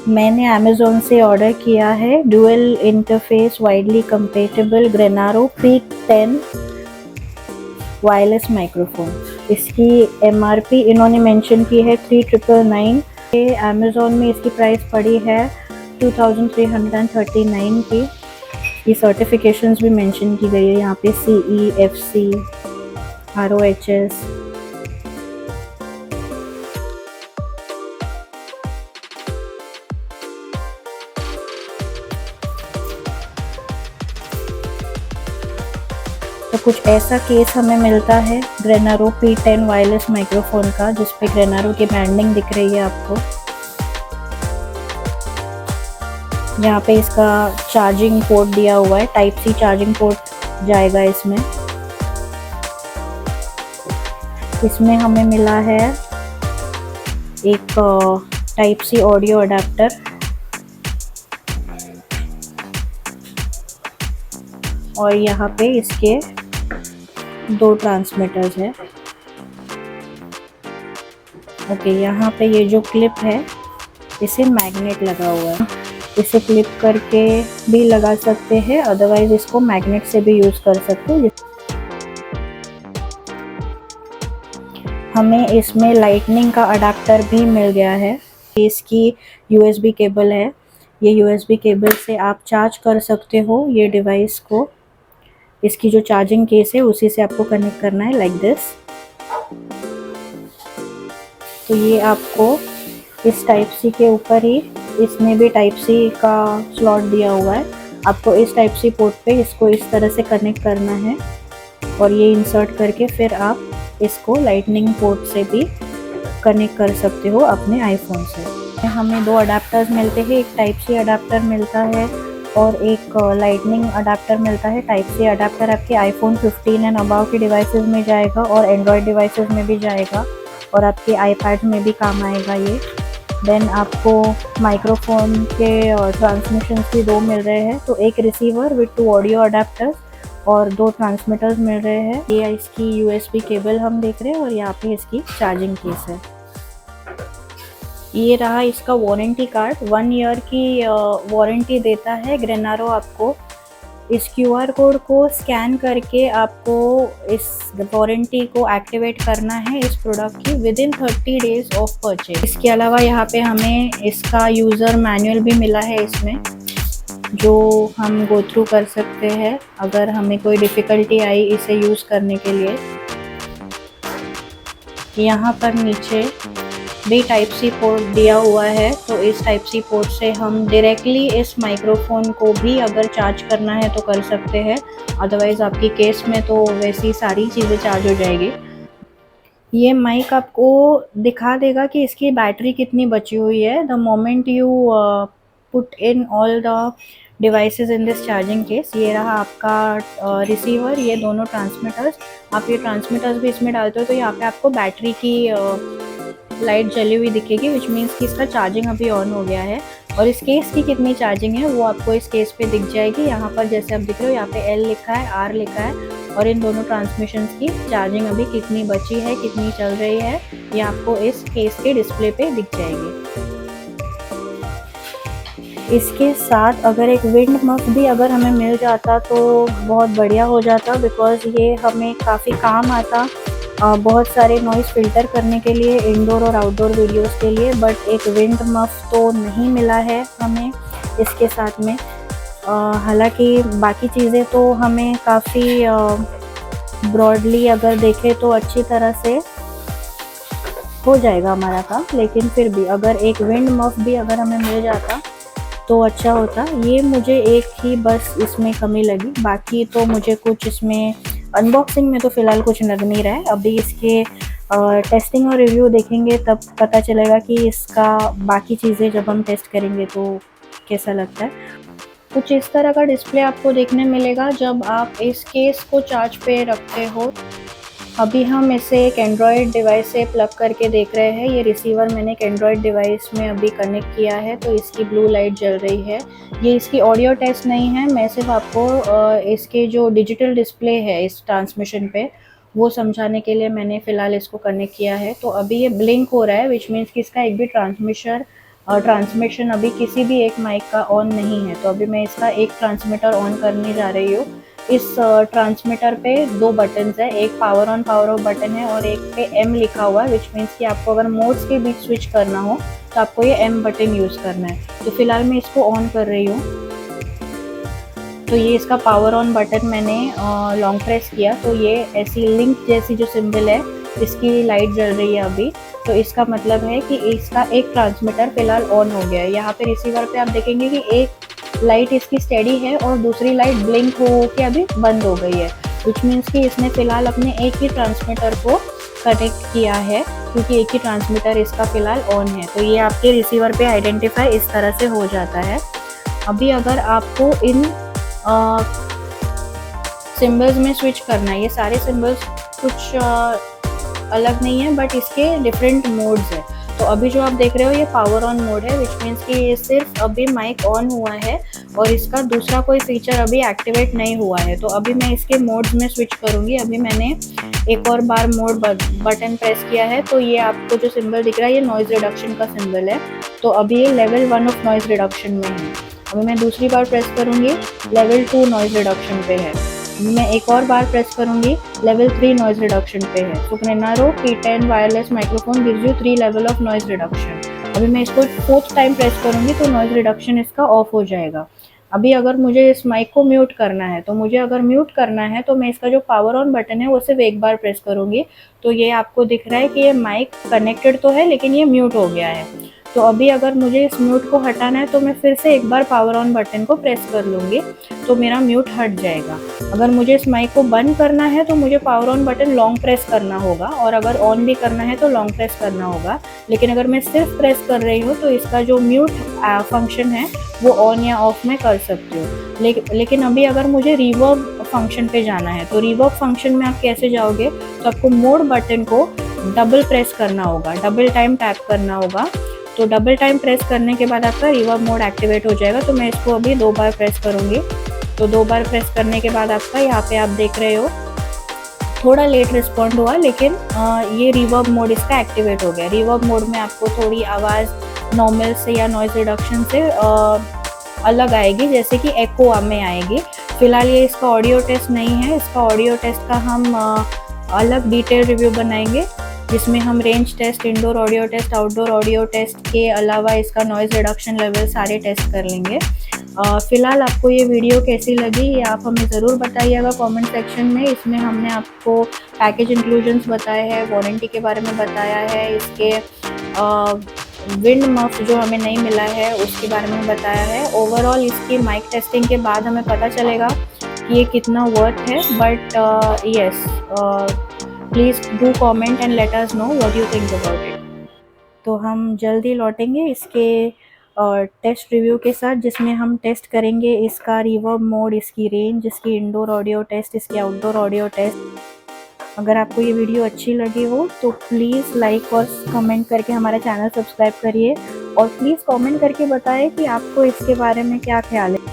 मैंने अमेज़ोन से ऑर्डर किया है डुअल इंटरफेस वाइडली कंपैटिबल ग्रेनारो P10 वायरलेस माइक्रोफोन। इसकी MRP इन्होंने मेंशन की है 3999। ये अमेज़ोन में इसकी प्राइस पड़ी है 2339 की। ये सर्टिफिकेशंस भी मेंशन की गई है यहाँ पे, CE, FC, ROHS। तो कुछ ऐसा केस हमें मिलता है ग्रेनारो P10 वायरलेस माइक्रोफोन का, जिस पे ग्रेनारो की ब्रांडिंग दिख रही है आपको। यहाँ पे इसका चार्जिंग पोर्ट दिया हुआ है, टाइप सी चार्जिंग पोर्ट जाएगा इसमें। इसमें हमें मिला है एक टाइप सी ऑडियो अडेप्टर और यहाँ पे इसके 2 ट्रांसमीटर्स है। ओके, यहाँ पे ये जो क्लिप है इसे मैग्नेट लगा हुआ है, इसे क्लिप करके भी लगा सकते हैं, अदरवाइज इसको मैग्नेट से भी यूज़ कर सकते हैं। हमें इसमें लाइटनिंग का अडेप्टर भी मिल गया है। इसकी USB केबल है, ये USB केबल से आप चार्ज कर सकते हो ये डिवाइस को। इसकी जो चार्जिंग केस है उसी से आपको कनेक्ट करना है, लाइक दिस। तो ये आपको इस टाइप सी के ऊपर ही, इसमें भी टाइप सी का स्लॉट दिया हुआ है। आपको इस टाइप सी पोर्ट पे इसको इस तरह से कनेक्ट करना है और ये इंसर्ट करके फिर आप इसको लाइटनिंग पोर्ट से भी कनेक्ट कर सकते हो अपने आईफोन से। हमें 2 अडेप्टर्स मिलते हैं, एक टाइप सी अडेप्टर मिलता है और एक लाइटनिंग अडेप्टर मिलता है। टाइप सी अडेप्टर आपके आईफोन 15 एंड अबव के डिवाइसेस में जाएगा और एंड्रॉयड डिवाइसेस में भी जाएगा और आपके आईपैड में भी काम आएगा ये। देन आपको माइक्रोफोन के ट्रांसमिशन भी 2 मिल रहे हैं, तो एक रिसीवर विद 2 ऑडियो अडेप्टर्स और 2 ट्रांसमीटर्स मिल रहे हैं। ये इसकी USB केबल हम देख रहे हैं और यहाँ पे इसकी चार्जिंग केस है। ये रहा इसका वारंटी कार्ड, 1 ईयर की वारंटी देता है ग्रेनारो आपको। इस QR कोड को स्कैन करके आपको इस वारंटी को एक्टिवेट करना है इस प्रोडक्ट की विदिन 30 डेज ऑफ परचेज। इसके अलावा यहाँ पे हमें इसका यूज़र मैनुअल भी मिला है इसमें, जो हम गो थ्रू कर सकते हैं अगर हमें कोई डिफ़िकल्टी आई इसे यूज़ करने के लिए। यहाँ पर नीचे भी टाइप सी पोर्ट दिया हुआ है, तो इस टाइप सी पोर्ट से हम डायरेक्टली इस माइक्रोफोन को भी अगर चार्ज करना है तो कर सकते हैं, अदरवाइज़ आपकी केस में तो वैसी सारी चीज़ें चार्ज हो जाएगी। ये माइक आपको दिखा देगा कि इसकी बैटरी कितनी बची हुई है the moment you put in all the devices in this charging case. ये रहा आपका रिसीवर, ये दोनों ट्रांसमीटर्स। आप ये ट्रांसमीटर्स भी इसमें डालते हो तो यहाँ पे आपको बैटरी की लाइट जली हुई दिखेगी, विच मीन्स कि इसका चार्जिंग अभी ऑन हो गया है। और इस केस की कितनी चार्जिंग है वो आपको इस केस पे दिख जाएगी। यहाँ पर जैसे आप दिख रहे हो, यहाँ पे L लिखा है, R लिखा है और इन दोनों ट्रांसमिशंस की चार्जिंग अभी कितनी बची है, कितनी चल रही है, ये आपको इस केस के डिस्प्ले पे दिख जाएगी। इसके साथ अगर एक विंड मफ भी अगर हमें मिल जाता तो बहुत बढ़िया हो जाता, बिकॉज़ ये हमें काफ़ी काम आता बहुत सारे नॉइज़ फ़िल्टर करने के लिए, इंडोर और आउटडोर वीडियोस के लिए। बट एक विंड मफ तो नहीं मिला है हमें इसके साथ में। हालांकि बाकी चीज़ें तो हमें काफ़ी ब्रॉडली अगर देखें तो अच्छी तरह से हो जाएगा हमारा काम, लेकिन फिर भी अगर एक विंड मफ भी अगर हमें मिल जाता तो अच्छा होता। ये मुझे एक ही बस इसमें कमी लगी, बाकी तो मुझे कुछ इसमें अनबॉक्सिंग में तो फ़िलहाल कुछ लग नहीं रहा है। अभी इसके टेस्टिंग और रिव्यू देखेंगे तब पता चलेगा कि इसका बाकी चीज़ें जब हम टेस्ट करेंगे तो कैसा लगता है। कुछ इस तरह का डिस्प्ले आपको देखने मिलेगा जब आप इस केस को चार्ज पे रखते हो। अभी हम इसे एक एंड्रॉयड डिवाइस से प्लग करके देख रहे हैं। ये रिसीवर मैंने एक एंड्रॉयड डिवाइस में अभी कनेक्ट किया है तो इसकी ब्लू लाइट जल रही है। ये इसकी ऑडियो टेस्ट नहीं है, मैं सिर्फ आपको इसके जो डिजिटल डिस्प्ले है इस ट्रांसमिशन पे वो समझाने के लिए मैंने फ़िलहाल इसको कनेक्ट किया है। तो अभी ये ब्लिंक हो रहा है, विच मीन्स कि इसका एक भी ट्रांसमिशन ट्रांसमिशन अभी किसी भी एक माइक का ऑन नहीं है। तो अभी मैं इसका एक ट्रांसमीटर ऑन करने जा रही हूँ। इस ट्रांसमीटर पे 2 बटन्स है, एक power on power off button है और एक पे M लिखा हुआ है, विच मीन्स कि आपको अगर मोड्स के बीच स्विच करना हो तो आपको ये M बटन यूज़ करना है। तो फिलहाल मैं इसको ऑन कर रही हूँ। तो ये इसका पावर ऑन बटन मैंने लॉन्ग प्रेस किया तो ये ऐसी लिंक जैसी जो सिंबल है इसकी लाइट जल रही है अभी। तो इसका मतलब है कि इसका एक ट्रांसमीटर फिलहाल ऑन हो गया है। यहाँ पे रिसीवर पे आप देखेंगे कि एक लाइट इसकी स्टेडी है और दूसरी लाइट ब्लिंक हो के अभी बंद हो गई है, विच मीन्स कि इसने फिलहाल अपने एक ही ट्रांसमीटर को कनेक्ट किया है, क्योंकि एक ही ट्रांसमीटर इसका फिलहाल ऑन है। तो ये आपके रिसीवर पे आइडेंटिफाई इस तरह से हो जाता है। अभी अगर आपको इन सिंबल्स में स्विच करना है, ये सारे सिंबल्स कुछ अलग नहीं है बट इसके डिफरेंट मोड्स है। तो अभी जो आप देख रहे हो ये पावर ऑन मोड है, विच मीन्स कि ये सिर्फ अभी माइक ऑन हुआ है और इसका दूसरा कोई फीचर अभी एक्टिवेट नहीं हुआ है। तो अभी मैं इसके मोड्स में स्विच करूँगी। अभी मैंने एक और बार मोड बटन प्रेस किया है तो ये आपको जो सिंबल दिख रहा है ये नॉइज़ रिडक्शन का सिंबल है। तो अभी ये लेवल 1 ऑफ नॉइज़ रिडक्शन में है। अभी मैं दूसरी बार प्रेस करूँगी, लेवल 2 नॉइज़ रिडक्शन पे है। मैं एक और बार प्रेस करूँगी, लेवल 3 नॉइज़ रिडक्शन पे है। तो Pnero P10 wireless microphone gives you 3 level of noise reduction. अभी मैं इसको 4th टाइम प्रेस करूँगी तो नॉइज़ रिडक्शन इसका ऑफ हो जाएगा। अभी अगर मुझे इस माइक को म्यूट करना है तो मुझे अगर म्यूट करना है तो मैं इसका जो पावर ऑन बटन है वो सिर्फ एक बार प्रेस करूँगी। तो ये आपको दिख रहा है कि ये माइक कनेक्टेड तो है लेकिन ये म्यूट हो गया है। तो अभी अगर मुझे इस म्यूट को हटाना है तो मैं फिर से एक बार पावर ऑन बटन को प्रेस कर लूँगी तो मेरा म्यूट हट जाएगा। अगर मुझे इस माइक को बंद करना है तो मुझे power on button long press करना होगा और अगर ऑन भी करना है तो लॉन्ग प्रेस करना होगा। लेकिन अगर मैं सिर्फ प्रेस कर रही हूँ तो इसका जो म्यूट फंक्शन है वो ऑन या ऑफ में कर सकती हूँ। लेकिन अभी अगर मुझे रिवर्ब फंक्शन पे जाना है तो रिवर्ब फंक्शन में आप कैसे जाओगे, तो आपको मोड बटन को डबल प्रेस करना होगा, डबल टाइम टैप करना होगा। तो डबल टाइम प्रेस करने के बाद आपका रिवर्ब मोड एक्टिवेट हो जाएगा। तो मैं इसको अभी 2 बार प्रेस करूँगी। तो 2 बार प्रेस करने के बाद आपका यहाँ पे आप देख रहे हो थोड़ा लेट रिस्पॉन्ड हुआ, लेकिन ये रिवर्ब मोड इसका एक्टिवेट हो गया। रिवर्ब मोड में आपको थोड़ी आवाज़ नॉर्मल से या नॉइज़ रिडक्शन से अलग आएगी, जैसे कि एको में आएगी। फिलहाल ये इसका ऑडियो टेस्ट नहीं है, इसका ऑडियो टेस्ट का हम अलग डिटेल रिव्यू बनाएंगे जिसमें हम range test, indoor audio test, outdoor audio test के अलावा इसका नॉइज़ रिडक्शन लेवल सारे टेस्ट कर लेंगे। फ़िलहाल आपको ये वीडियो कैसी लगी ये आप हमें ज़रूर बताइएगा कमेंट सेक्शन में। इसमें हमने आपको पैकेज इंक्लूजन्स बताए हैं, वारंटी के बारे में बताया है, इसके विंड मफ जो हमें नहीं मिला है उसके बारे में बताया है। ओवरऑल इसकी माइक टेस्टिंग के बाद हमें पता चलेगा कि ये कितना वर्थ है। But yes, please do comment and let us know what you think about it. तो हम जल्दी लौटेंगे इसके टेस्ट रिव्यू के साथ, जिसमें हम टेस्ट करेंगे इसका रिवर्ब मोड, इसकी रेंज, इसकी इंडोर ऑडियो टेस्ट, इसकी आउटडोर ऑडियो टेस्ट। अगर आपको ये वीडियो अच्छी लगी हो तो प्लीज़ लाइक और कमेंट करके हमारा चैनल सब्सक्राइब करिए और प्लीज़ कमेंट करके बताएं कि आपको इसके बारे में क्या ख्याल है।